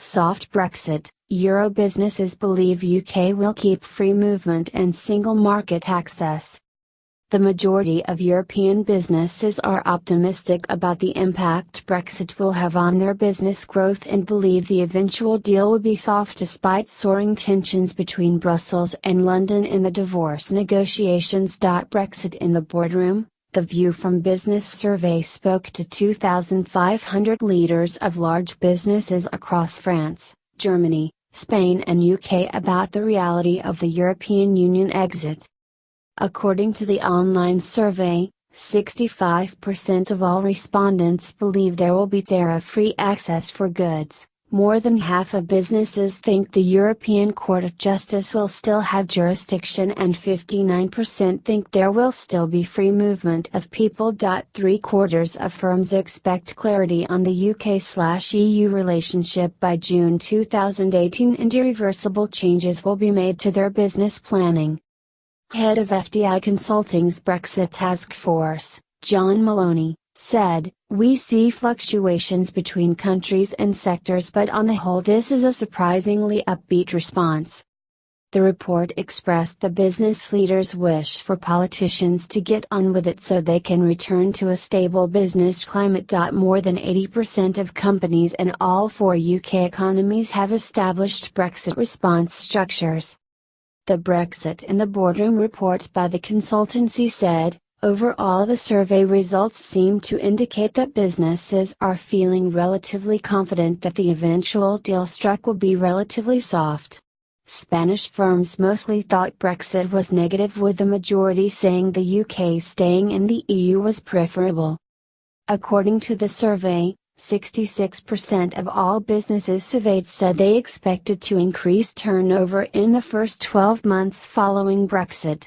Soft Brexit. Euro businesses believe UK will keep free movement and single market access. The majority of European businesses are optimistic about the impact Brexit will have on their business growth and believe the eventual deal will be soft despite soaring tensions between Brussels and London in the divorce negotiations. Brexit in the boardroom. The View from Business survey spoke to 2,500 leaders of large businesses across France, Germany, Spain and UK about the reality of the European Union exit. According to the online survey, 65% of all respondents believe there will be tariff-free access for goods. More than half of businesses think the European Court of Justice will still have jurisdiction and 59% think there will still be free movement of people. 3/4 of firms expect clarity on the UK/EU relationship by June 2018 and irreversible changes will be made to their business planning. Head of FDI Consulting's Brexit Task Force, John Maloney, said, "We see fluctuations between countries and sectors, but on the whole this is a surprisingly upbeat response." The report expressed the business leaders' wish for politicians to get on with it so they can return to a stable business climate. More than 80% of companies in all 4 UK economies have established Brexit response structures. The Brexit in the Boardroom report by the consultancy said, overall the survey results seem to indicate that businesses are feeling relatively confident that the eventual deal struck will be relatively soft. Spanish firms mostly thought Brexit was negative, with the majority saying the UK staying in the EU was preferable. According to the survey, 66% of all businesses surveyed said they expected to increase turnover in the first 12 months following Brexit.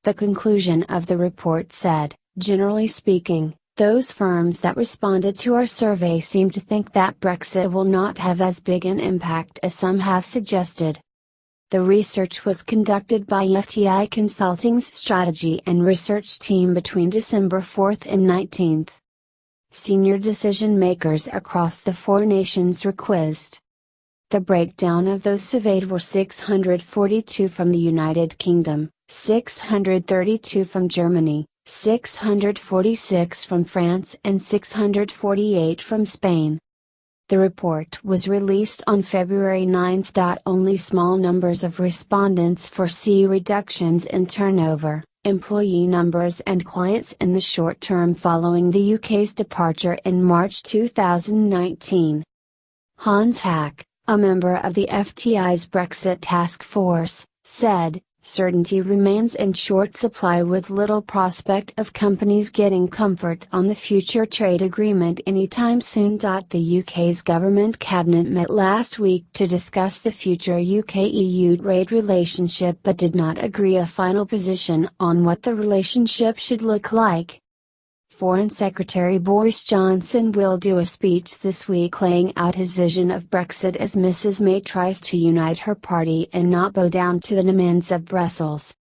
The conclusion of the report said, generally speaking, those firms that responded to our survey seem to think that Brexit will not have as big an impact as some have suggested. The research was conducted by FTI Consulting's strategy and research team between December 4 and 19. Senior decision makers across the 4 nations were quizzed. The breakdown of those surveyed were 642 from the United Kingdom, 632 from Germany, 646 from France and 648 from Spain. The report was released on February 9. Only small numbers of respondents foresee reductions in turnover, employee numbers and clients in the short term following the UK's departure in March 2019. Hans Hack, a member of the FTI's Brexit Task Force, said, "Certainty remains in short supply with little prospect of companies getting comfort on the future trade agreement anytime soon." The UK's government cabinet met last week to discuss the future UK-EU trade relationship but did not agree a final position on what the relationship should look like. Foreign Secretary Boris Johnson will do a speech this week laying out his vision of Brexit as Mrs May tries to unite her party and not bow down to the demands of Brussels.